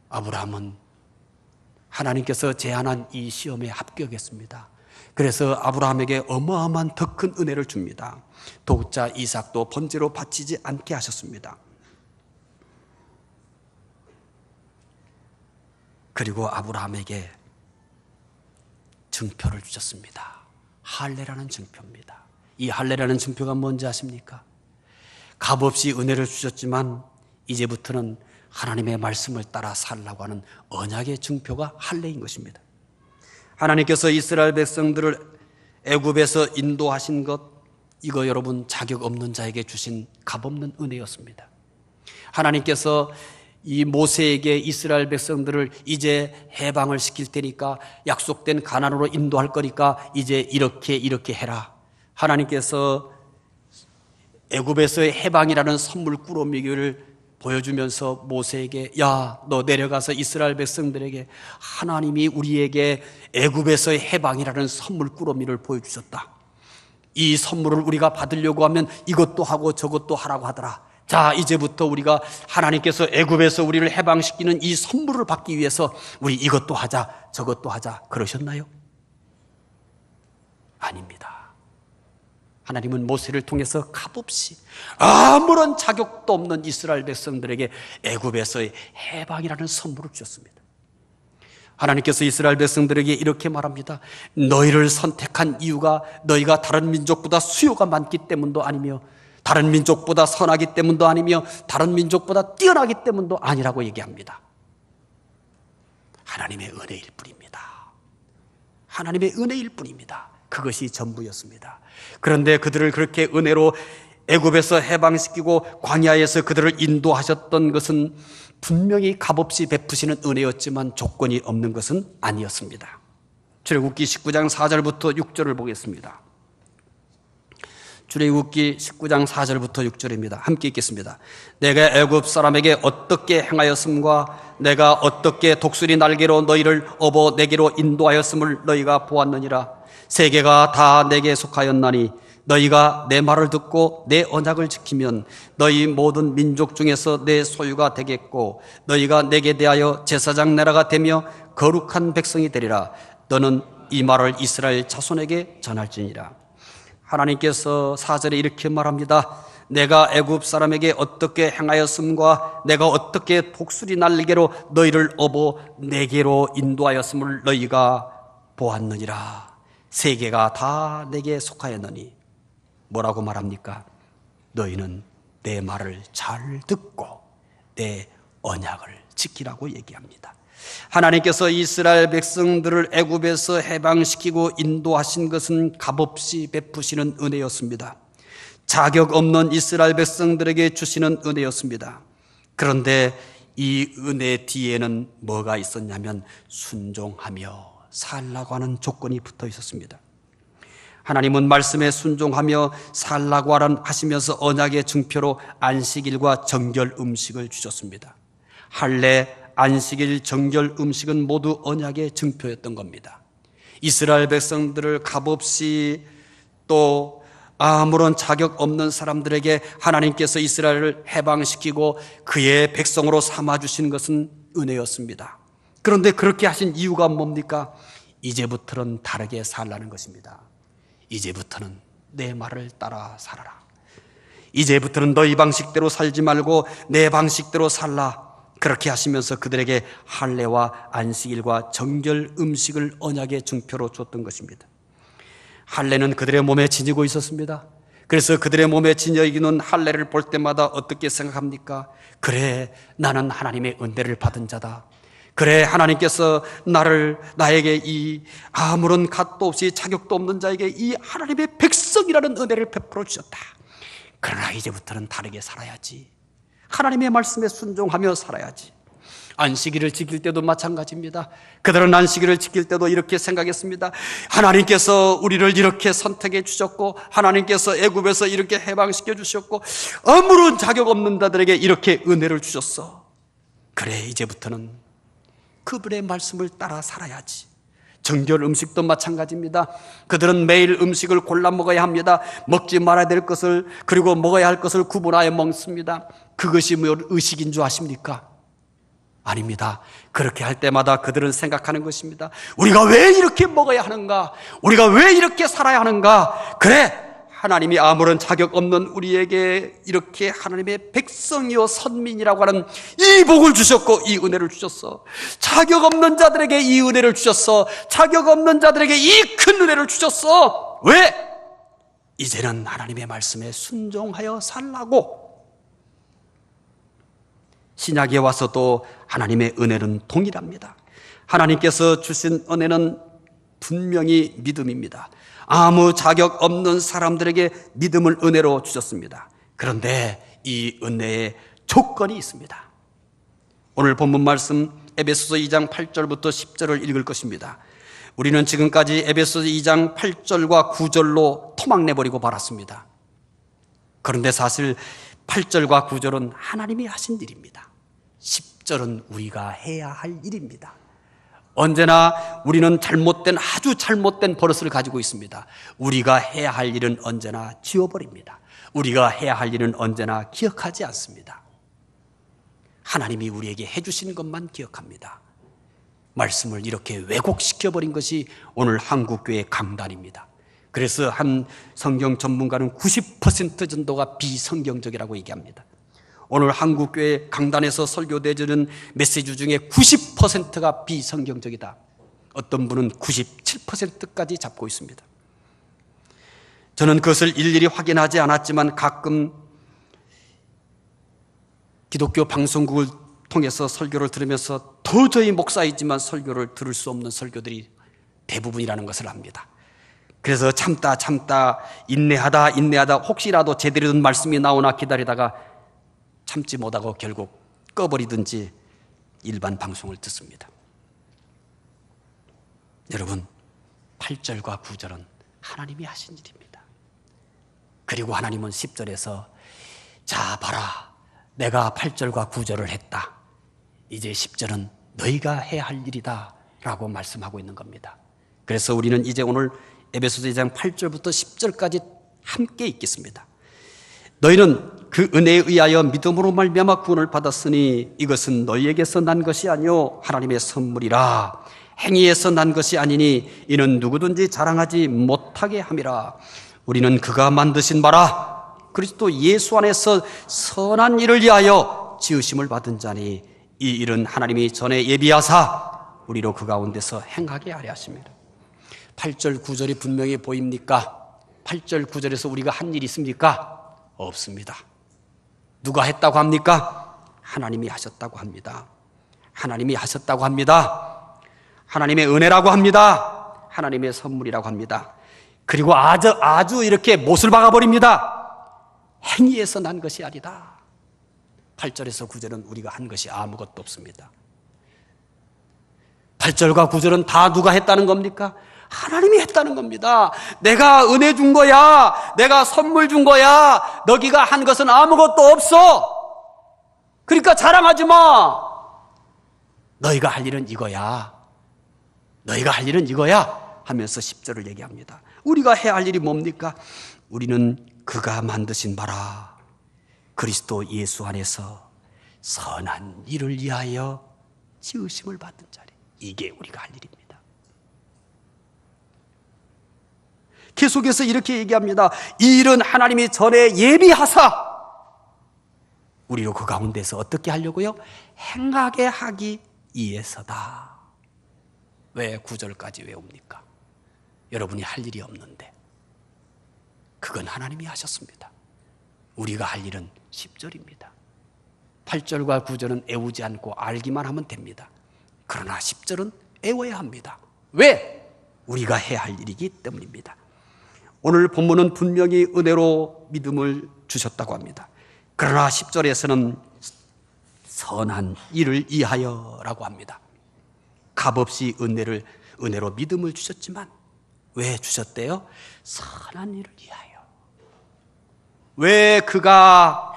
아브라함은 하나님께서 제안한 이 시험에 합격했습니다. 그래서 아브라함에게 어마어마한 더 큰 은혜를 줍니다. 독자 이삭도 번제로 바치지 않게 하셨습니다. 그리고 아브라함에게 증표를 주셨습니다. 할례라는 증표입니다. 이 할례라는 증표가 뭔지 아십니까? 값없이 은혜를 주셨지만 이제부터는 하나님의 말씀을 따라 살라고 하는 언약의 증표가 할례인 것입니다. 하나님께서 이스라엘 백성들을 애굽에서 인도하신 것, 이거 여러분 자격 없는 자에게 주신 값없는 은혜였습니다. 하나님께서 이 모세에게 이스라엘 백성들을 이제 해방을 시킬 테니까, 약속된 가나안으로 인도할 거니까 이제 이렇게 해라. 하나님께서 애굽에서의 해방이라는 선물 꾸러미를 보여주면서 모세에게 야, 너 내려가서 이스라엘 백성들에게 하나님이 우리에게 애굽에서의 해방이라는 선물 꾸러미를 보여주셨다. 이 선물을 우리가 받으려고 하면 이것도 하고 저것도 하라고 하더라. 자, 이제부터 우리가 하나님께서 애굽에서 우리를 해방시키는 이 선물을 받기 위해서 우리 이것도 하자 저것도 하자 그러셨나요? 아닙니다. 하나님은 모세를 통해서 값없이 아무런 자격도 없는 이스라엘 백성들에게 애굽에서의 해방이라는 선물을 주셨습니다. 하나님께서 이스라엘 백성들에게 이렇게 말합니다. 너희를 선택한 이유가 너희가 다른 민족보다 수요가 많기 때문도 아니며 다른 민족보다 선하기 때문도 아니며 다른 민족보다 뛰어나기 때문도 아니라고 얘기합니다. 하나님의 은혜일 뿐입니다. 하나님의 은혜일 뿐입니다. 그것이 전부였습니다. 그런데 그들을 그렇게 은혜로 애굽에서 해방시키고 광야에서 그들을 인도하셨던 것은 분명히 값없이 베푸시는 은혜였지만 조건이 없는 것은 아니었습니다. 출애굽기 19장 4절부터 6절을 보겠습니다. 출애굽기 19장 4절부터 6절입니다. 함께 읽겠습니다. 내가 애굽 사람에게 어떻게 행하였음과 내가 어떻게 독수리 날개로 너희를 업어 내게로 인도하였음을 너희가 보았느니라. 세계가 다 내게 속하였나니 너희가 내 말을 듣고 내 언약을 지키면 너희 모든 민족 중에서 내 소유가 되겠고 너희가 내게 대하여 제사장 나라가 되며 거룩한 백성이 되리라. 너는 이 말을 이스라엘 자손에게 전할지니라. 하나님께서 4절에 이렇게 말합니다. 내가 애굽 사람에게 어떻게 행하였음과 내가 어떻게 독수리 날개로 너희를 업어 내게로 인도하였음을 너희가 보았느니라. 세계가 다 내게 속하였느니 뭐라고 말합니까? 너희는 내 말을 잘 듣고 내 언약을 지키라고 얘기합니다. 하나님께서 이스라엘 백성들을 애굽에서 해방시키고 인도하신 것은 값없이 베푸시는 은혜였습니다. 자격 없는 이스라엘 백성들에게 주시는 은혜였습니다. 그런데 이 은혜 뒤에는 뭐가 있었냐면 순종하며 살라고 하는 조건이 붙어 있었습니다. 하나님은 말씀에 순종하며 살라고 하시면서 언약의 증표로 안식일과 정결 음식을 주셨습니다. 할례, 안식일, 정결 음식은 모두 언약의 증표였던 겁니다. 이스라엘 백성들을 값없이 또 아무런 자격 없는 사람들에게 하나님께서 이스라엘을 해방시키고 그의 백성으로 삼아주신 것은 은혜였습니다. 그런데 그렇게 하신 이유가 뭡니까? 이제부터는 다르게 살라는 것입니다. 이제부터는 내 말을 따라 살아라. 이제부터는 너희 방식대로 살지 말고 내 방식대로 살라. 그렇게 하시면서 그들에게 할례와 안식일과 정결 음식을 언약의 증표로 줬던 것입니다. 할례는 그들의 몸에 지니고 있었습니다. 그래서 그들의 몸에 지녀 있는 할례를 볼 때마다 어떻게 생각합니까? 그래, 나는 하나님의 은혜를 받은 자다. 그래, 하나님께서 나에게 이 아무런 갓도 없이 자격도 없는 자에게 이 하나님의 백성이라는 은혜를 베풀어 주셨다. 그러나 이제부터는 다르게 살아야지. 하나님의 말씀에 순종하며 살아야지. 안식일을 지킬 때도 마찬가지입니다. 그들은 안식일을 지킬 때도 이렇게 생각했습니다. 하나님께서 우리를 이렇게 선택해 주셨고 하나님께서 애굽에서 이렇게 해방시켜 주셨고 아무런 자격 없는 자들에게 이렇게 은혜를 주셨어. 그래, 이제부터는 그분의 말씀을 따라 살아야지. 정결 음식도 마찬가지입니다. 그들은 매일 음식을 골라 먹어야 합니다. 먹지 말아야 될 것을 그리고 먹어야 할 것을 구분하여 먹습니다. 그것이 뭐 의식인 줄 아십니까? 아닙니다. 그렇게 할 때마다 그들은 생각하는 것입니다. 우리가 왜 이렇게 먹어야 하는가? 우리가 왜 이렇게 살아야 하는가? 그래, 하나님이 아무런 자격 없는 우리에게 이렇게 하나님의 백성이요 선민이라고 하는 이 복을 주셨고 이 은혜를 주셨어. 자격 없는 자들에게 이 은혜를 주셨어. 자격 없는 자들에게 이 큰 은혜를 주셨어. 왜? 이제는 하나님의 말씀에 순종하여 살라고. 신약에 와서도 하나님의 은혜는 동일합니다. 하나님께서 주신 은혜는 분명히 믿음입니다. 아무 자격 없는 사람들에게 믿음을 은혜로 주셨습니다. 그런데 이 은혜에 조건이 있습니다. 오늘 본문 말씀 에베소서 2장 8절부터 10절을 읽을 것입니다. 우리는 지금까지 에베소서 2장 8절과 9절로 토막내버리고 말았습니다. 그런데 사실 8절과 9절은 하나님이 하신 일입니다. 10절은 우리가 해야 할 일입니다. 언제나 우리는 아주 잘못된 버릇을 가지고 있습니다. 우리가 해야 할 일은 언제나 지워버립니다. 우리가 해야 할 일은 언제나 기억하지 않습니다. 하나님이 우리에게 해주신 것만 기억합니다. 말씀을 이렇게 왜곡시켜버린 것이 오늘 한국교회 강단입니다. 그래서 한 성경 전문가는 90% 정도가 비성경적이라고 얘기합니다. 오늘 한국교회 강단에서 설교되어지는 메시지 중에 90%가 비성경적이다. 어떤 분은 97%까지 잡고 있습니다. 저는 그것을 일일이 확인하지 않았지만 가끔 기독교 방송국을 통해서 설교를 들으면서 도저히 목사이지만 설교를 들을 수 없는 설교들이 대부분이라는 것을 압니다. 그래서 참다 인내하다 혹시라도 제대로 된 말씀이 나오나 기다리다가 참지 못하고 결국 꺼버리든지 일반 방송을 듣습니다. 여러분, 8절과 9절은 하나님이 하신 일입니다. 그리고 하나님은 10절에서 자 봐라, 내가 8절과 9절을 했다. 이제 10절은 너희가 해야 할 일이다 라고 말씀하고 있는 겁니다. 그래서 우리는 이제 오늘 에베소서 2장 8절부터 10절까지 함께 읽겠습니다. 너희는 그 은혜에 의하여 믿음으로 말미암아 구원을 받았으니 이것은 너희에게서 난 것이 아니요 하나님의 선물이라. 행위에서 난 것이 아니니 이는 누구든지 자랑하지 못하게 함이라. 우리는 그가 만드신 바라 그리스도 예수 안에서 선한 일을 위하여 지으심을 받은 자니 이 일은 하나님이 전에 예비하사 우리로 그 가운데서 행하게 하려 하십니다. 8절 9절이 분명히 보입니까? 8절 9절에서 우리가 한 일이 있습니까? 없습니다. 누가 했다고 합니까? 하나님이 하셨다고 합니다. 하나님이 하셨다고 합니다. 하나님의 은혜라고 합니다. 하나님의 선물이라고 합니다. 그리고 아주 이렇게 못을 박아버립니다. 행위에서 난 것이 아니다. 8절에서 9절은 우리가 한 것이 아무것도 없습니다. 8절과 9절은 다 누가 했다는 겁니까? 하나님이 했다는 겁니다. 내가 은혜 준 거야. 내가 선물 준 거야. 너희가 한 것은 아무것도 없어. 그러니까 자랑하지 마. 너희가 할 일은 이거야. 너희가 할 일은 이거야 하면서 10절을 얘기합니다. 우리가 해야 할 일이 뭡니까? 우리는 그가 만드신 바라 그리스도 예수 안에서 선한 일을 위하여 지으심을 받은 자리. 이게 우리가 할 일입니다. 계속해서 이렇게 얘기합니다. 이 일은 하나님이 전에 예비하사 우리로 그 가운데서 어떻게 하려고요? 행하게 하기 위해서다. 왜 9절까지 외웁니까? 여러분이 할 일이 없는데 그건 하나님이 하셨습니다. 우리가 할 일은 10절입니다. 8절과 9절은 애우지 않고 알기만 하면 됩니다. 그러나 10절은 애워야 합니다. 왜? 우리가 해야 할 일이기 때문입니다. 오늘 본문은 분명히 은혜로 믿음을 주셨다고 합니다. 그러나 10절에서는 선한 일을 위하여라고 합니다. 값없이 은혜로 믿음을 주셨지만 왜 주셨대요? 선한 일을 위하여. 왜 그가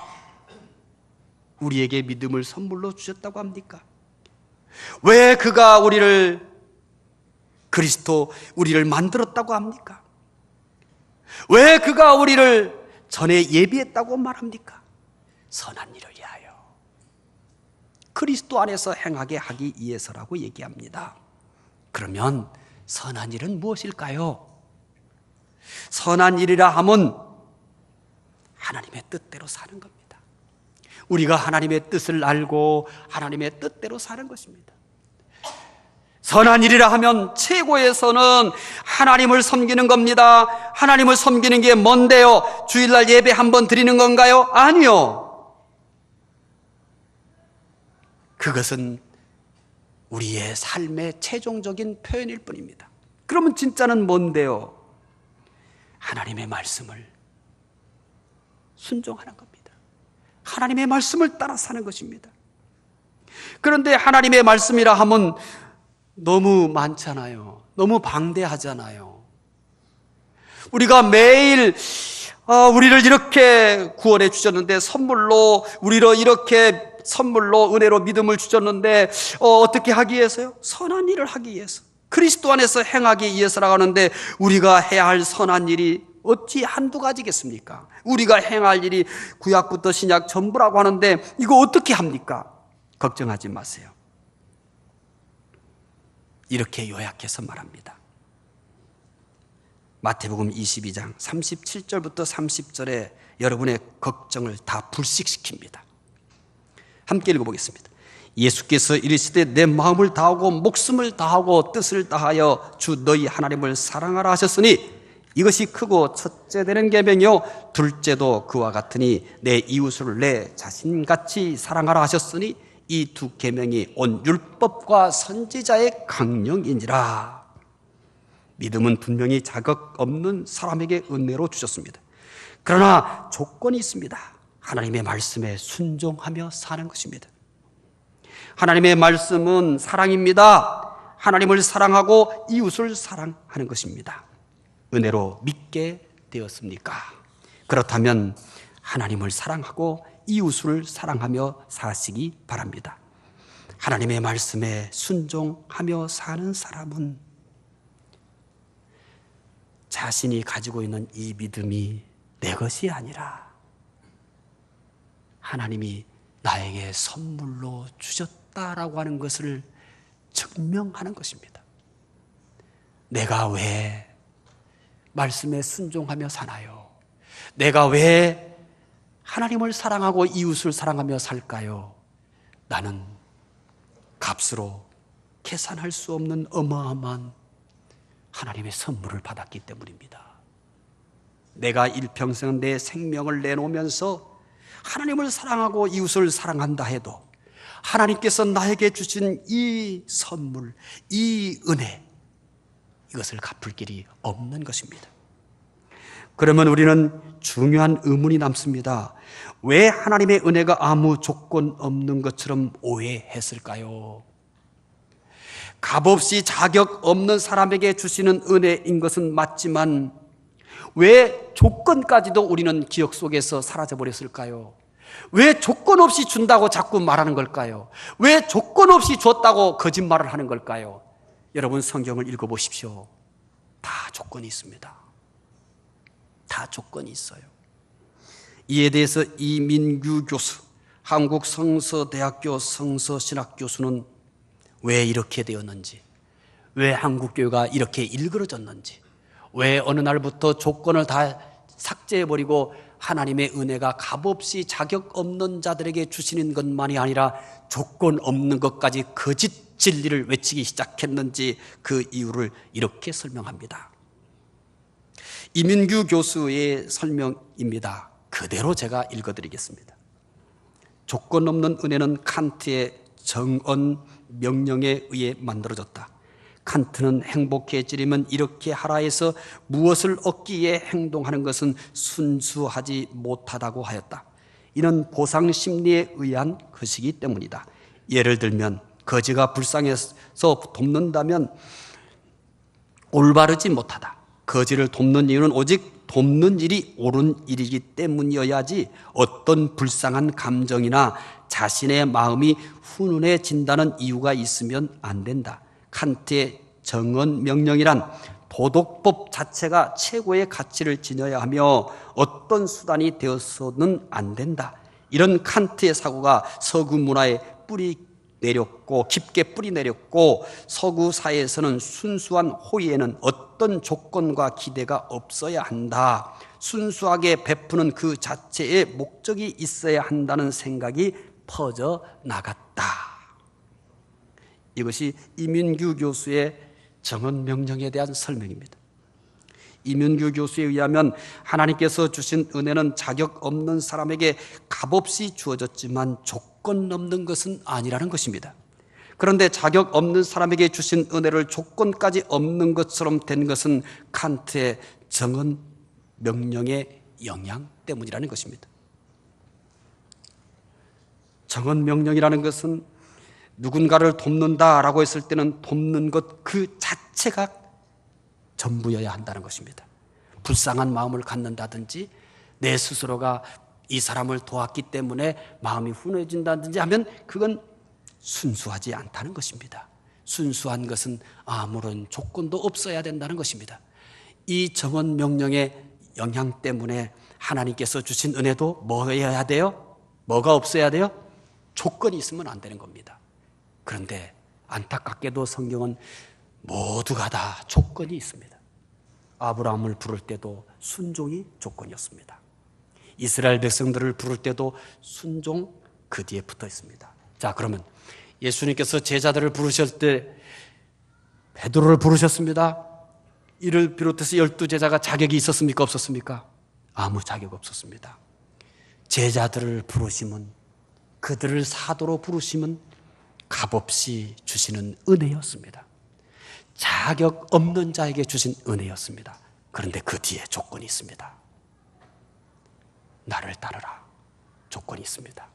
우리에게 믿음을 선물로 주셨다고 합니까? 왜 그가 우리를 만들었다고 합니까? 왜 그가 우리를 전에 예비했다고 말합니까? 선한 일을 위하여. 그리스도 안에서 행하게 하기 위해서라고 얘기합니다. 그러면 선한 일은 무엇일까요? 선한 일이라 함은 하나님의 뜻대로 사는 겁니다. 우리가 하나님의 뜻을 알고 하나님의 뜻대로 사는 것입니다. 선한 일이라 하면 최고의 선은 하나님을 섬기는 겁니다. 하나님을 섬기는 게 뭔데요? 주일날 예배 한번 드리는 건가요? 아니요. 그것은 우리의 삶의 최종적인 표현일 뿐입니다. 그러면 진짜는 뭔데요? 하나님의 말씀을 순종하는 겁니다. 하나님의 말씀을 따라 사는 것입니다. 그런데 하나님의 말씀이라 하면 너무 많잖아요. 너무 방대하잖아요. 우리가 매일 우리를 이렇게 구원해 주셨는데, 우리로 이렇게 선물로 은혜로 믿음을 주셨는데, 어떻게 하기 위해서요? 선한 일을 하기 위해서, 그리스도 안에서 행하기 위해서라고 하는데, 우리가 해야 할 선한 일이 어찌 한두 가지겠습니까? 우리가 행할 일이 구약부터 신약 전부라고 하는데, 이거 어떻게 합니까? 걱정하지 마세요. 이렇게 요약해서 말합니다. 마태복음 22장 37절부터 30절에 여러분의 걱정을 다 불식시킵니다. 함께 읽어보겠습니다. 예수께서 이르시되 내 마음을 다하고 목숨을 다하고 뜻을 다하여 주 너희 하나님을 사랑하라 하셨으니 이것이 크고 첫째 되는 계명이요 둘째도 그와 같으니 내 이웃을 내 자신같이 사랑하라 하셨으니 이 두 계명이 온 율법과 선지자의 강령이니라. 믿음은 분명히 자격 없는 사람에게 은혜로 주셨습니다. 그러나 조건이 있습니다. 하나님의 말씀에 순종하며 사는 것입니다. 하나님의 말씀은 사랑입니다. 하나님을 사랑하고 이웃을 사랑하는 것입니다. 은혜로 믿게 되었습니까? 그렇다면 하나님을 사랑하고 이웃을 사랑하며 사시기 바랍니다. 하나님의 말씀에 순종하며 사는 사람은 자신이 가지고 있는 이 믿음이 내 것이 아니라 하나님이 나에게 선물로 주셨다라고 하는 것을 증명하는 것입니다. 내가 왜 말씀에 순종하며 사나요? 내가 왜 하나님을 사랑하고 이웃을 사랑하며 살까요? 나는 값으로 계산할 수 없는 어마어마한 하나님의 선물을 받았기 때문입니다. 내가 일평생 내 생명을 내놓으면서 하나님을 사랑하고 이웃을 사랑한다 해도 하나님께서 나에게 주신 이 선물, 이 은혜, 이것을 갚을 길이 없는 것입니다. 그러면 우리는 중요한 의문이 남습니다. 왜 하나님의 은혜가 아무 조건 없는 것처럼 오해했을까요? 값없이 자격 없는 사람에게 주시는 은혜인 것은 맞지만 왜 조건까지도 우리는 기억 속에서 사라져버렸을까요? 왜 조건 없이 준다고 자꾸 말하는 걸까요? 왜 조건 없이 줬다고 거짓말을 하는 걸까요? 여러분 성경을 읽어보십시오. 다 조건이 있습니다. 다 조건이 있어요. 이에 대해서 이민규 교수, 한국성서대학교 성서신학 교수는 왜 이렇게 되었는지, 왜 한국교회가 이렇게 일그러졌는지, 왜 어느 날부터 조건을 다 삭제해버리고 하나님의 은혜가 값없이 자격 없는 자들에게 주시는 것만이 아니라 조건 없는 것까지 거짓 진리를 외치기 시작했는지 그 이유를 이렇게 설명합니다. 이민규 교수의 설명입니다. 그대로 제가 읽어드리겠습니다. 조건 없는 은혜는 칸트의 정언 명령에 의해 만들어졌다. 칸트는 행복해지려면 이렇게 하라 해서 무엇을 얻기 위해 행동하는 것은 순수하지 못하다고 하였다. 이는 보상 심리에 의한 것이기 때문이다. 예를 들면 거지가 불쌍해서 돕는다면 올바르지 못하다. 거지를 돕는 이유는 오직 돕는 일이 옳은 일이기 때문이어야지 어떤 불쌍한 감정이나 자신의 마음이 훈훈해진다는 이유가 있으면 안 된다. 칸트의 정언 명령이란 도덕법 자체가 최고의 가치를 지녀야 하며 어떤 수단이 되어서는 안 된다. 이런 칸트의 사고가 서구 문화에 깊게 뿌리 내렸고 서구 사회에서는 순수한 호의에는 어떤 조건과 기대가 없어야 한다. 순수하게 베푸는 그 자체의 목적이 있어야 한다는 생각이 퍼져 나갔다. 이것이 이민규 교수의 정언 명령에 대한 설명입니다. 이민규 교수에 의하면 하나님께서 주신 은혜는 자격 없는 사람에게 값없이 주어졌지만 조건 없는 것은 아니라는 것입니다. 그런데 자격 없는 사람에게 주신 은혜를 조건까지 없는 것처럼 된 것은 칸트의 정언 명령의 영향 때문이라는 것입니다. 정언 명령이라는 것은 누군가를 돕는다라고 했을 때는 돕는 것 그 자체가 전부여야 한다는 것입니다. 불쌍한 마음을 갖는다든지 내 스스로가 이 사람을 도왔기 때문에 마음이 훈훈해진다든지 하면 그건 순수하지 않다는 것입니다. 순수한 것은 아무런 조건도 없어야 된다는 것입니다. 이 정원 명령의 영향 때문에 하나님께서 주신 은혜도 뭐여야 돼요? 뭐가 없어야 돼요? 조건이 있으면 안 되는 겁니다. 그런데 안타깝게도 성경은 모두가 다 조건이 있습니다. 아브라함을 부를 때도 순종이 조건이었습니다. 이스라엘 백성들을 부를 때도 순종 그 뒤에 붙어 있습니다. 자, 그러면 예수님께서 제자들을 부르실 때 베드로를 부르셨습니다. 이를 비롯해서 12제자가 자격이 있었습니까? 없었습니까? 아무 자격 없었습니다. 제자들을 부르심은, 그들을 사도로 부르심은 값없이 주시는 은혜였습니다. 자격 없는 자에게 주신 은혜였습니다. 그런데 그 뒤에 조건이 있습니다. 나를 따르라. 조건이 있습니다.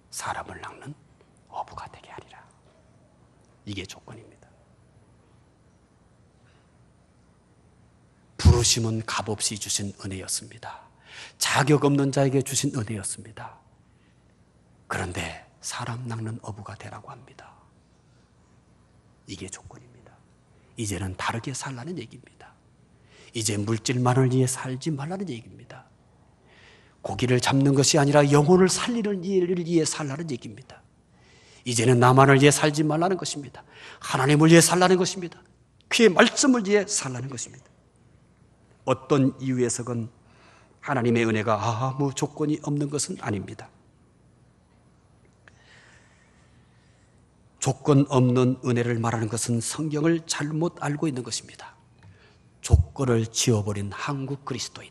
사람을 낚는 어부가 되게 하리라. 이게 조건입니다. 부르심은 값없이 주신 은혜였습니다. 자격 없는 자에게 주신 은혜였습니다. 그런데 사람 낚는 어부가 되라고 합니다. 이게 조건입니다. 이제는 다르게 살라는 얘기입니다. 이제 물질만을 위해 살지 말라는 얘기입니다. 고기를 잡는 것이 아니라 영혼을 살리는 일을 위해 살라는 얘기입니다. 이제는 나만을 위해 살지 말라는 것입니다. 하나님을 위해 살라는 것입니다. 그의 말씀을 위해 살라는 것입니다. 어떤 이유에서건 하나님의 은혜가 아무 조건이 없는 것은 아닙니다. 조건 없는 은혜를 말하는 것은 성경을 잘못 알고 있는 것입니다. 조건을 지워버린 한국 그리스도인,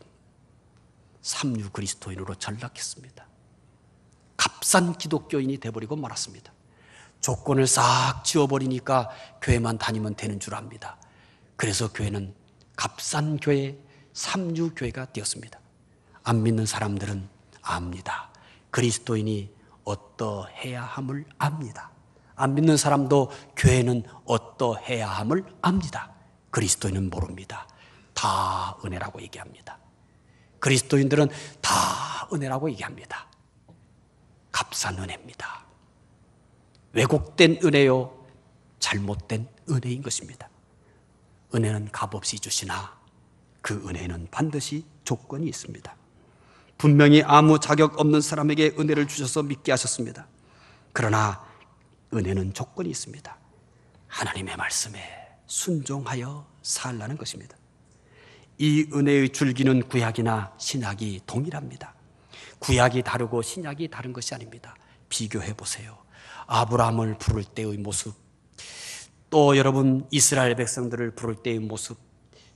삼류 그리스도인으로 전락했습니다. 값싼 기독교인이 되어버리고 말았습니다. 조건을 싹 지워버리니까 교회만 다니면 되는 줄 압니다. 그래서 교회는 값싼 교회, 삼류 교회가 되었습니다. 안 믿는 사람들은 압니다. 그리스도인이 어떠해야 함을 압니다. 안 믿는 사람도 교회는 어떠해야 함을 압니다. 그리스도인은 모릅니다. 다 은혜라고 얘기합니다. 그리스도인들은 다 은혜라고 얘기합니다. 값싼 은혜입니다. 왜곡된 은혜요, 잘못된 은혜인 것입니다. 은혜는 값없이 주시나 그 은혜는 반드시 조건이 있습니다. 분명히 아무 자격 없는 사람에게 은혜를 주셔서 믿게 하셨습니다. 그러나 은혜는 조건이 있습니다. 하나님의 말씀에 순종하여 살라는 것입니다. 이 은혜의 줄기는 구약이나 신약이 동일합니다. 구약이 다르고 신약이 다른 것이 아닙니다. 비교해 보세요. 아브라함을 부를 때의 모습, 또 여러분 이스라엘 백성들을 부를 때의 모습,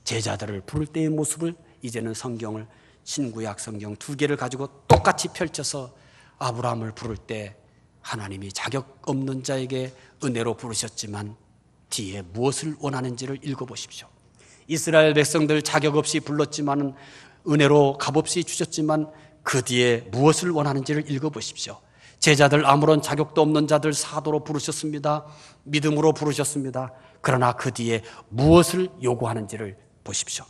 제자들을 부를 때의 모습을 이제는 성경을, 신구약 성경 두 개를 가지고 똑같이 펼쳐서 아브라함을 부를 때 하나님이 자격 없는 자에게 은혜로 부르셨지만 뒤에 무엇을 원하는지를 읽어보십시오. 이스라엘 백성들 자격 없이 불렀지만, 은혜로 값없이 주셨지만 그 뒤에 무엇을 원하는지를 읽어보십시오. 제자들, 아무런 자격도 없는 자들 사도로 부르셨습니다. 믿음으로 부르셨습니다. 그러나 그 뒤에 무엇을 요구하는지를 보십시오.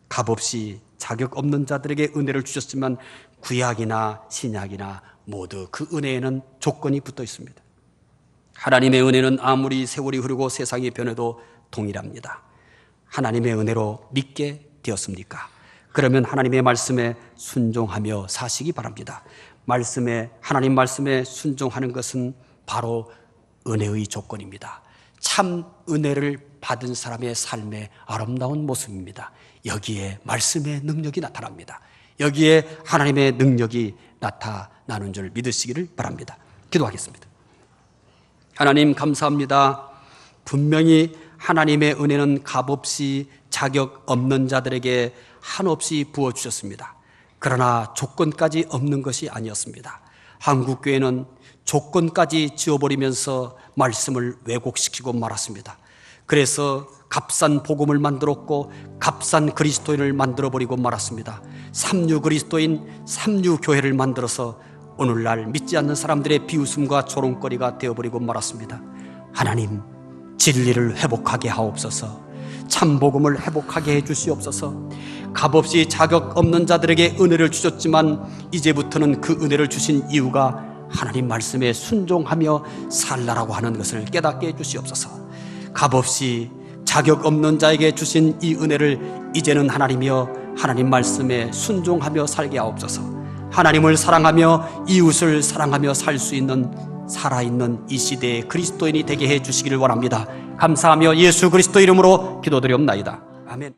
값없이 자격 없는 자들에게 은혜를 주셨지만 구약이나 신약이나 모두 그 은혜에는 조건이 붙어 있습니다. 하나님의 은혜는 아무리 세월이 흐르고 세상이 변해도 동일합니다. 하나님의 은혜로 믿게 되었습니까? 그러면 하나님의 말씀에 순종하며 사시기 바랍니다. 하나님 말씀에 순종하는 것은 바로 은혜의 조건입니다. 참 은혜를 받은 사람의 삶의 아름다운 모습입니다. 여기에 말씀의 능력이 나타납니다. 여기에 하나님의 능력이 나타나는 줄 믿으시기를 바랍니다. 기도하겠습니다. 하나님 감사합니다. 분명히 하나님의 은혜는 값없이 자격 없는 자들에게 한없이 부어주셨습니다. 그러나 조건까지 없는 것이 아니었습니다. 한국교회는 조건까지 지워버리면서 말씀을 왜곡시키고 말았습니다. 그래서 값싼 복음을 만들었고 값싼 그리스도인을 만들어버리고 말았습니다. 삼류 그리스도인, 삼류 교회를 만들어서 오늘날 믿지 않는 사람들의 비웃음과 조롱거리가 되어버리고 말았습니다. 하나님, 진리를 회복하게 하옵소서. 참 복음을 회복하게 해주시옵소서. 값없이 자격 없는 자들에게 은혜를 주셨지만 이제부터는 그 은혜를 주신 이유가 하나님 말씀에 순종하며 살라라고 하는 것을 깨닫게 해주시옵소서. 값없이 자격 없는 자에게 주신 이 은혜를 이제는 하나님이여 하나님 말씀에 순종하며 살게 하옵소서. 하나님을 사랑하며 이웃을 사랑하며 살 수 있는 살아있는 이 시대의 그리스도인이 되게 해 주시기를 원합니다. 감사하며 예수 그리스도 이름으로 기도드리옵나이다. 아멘.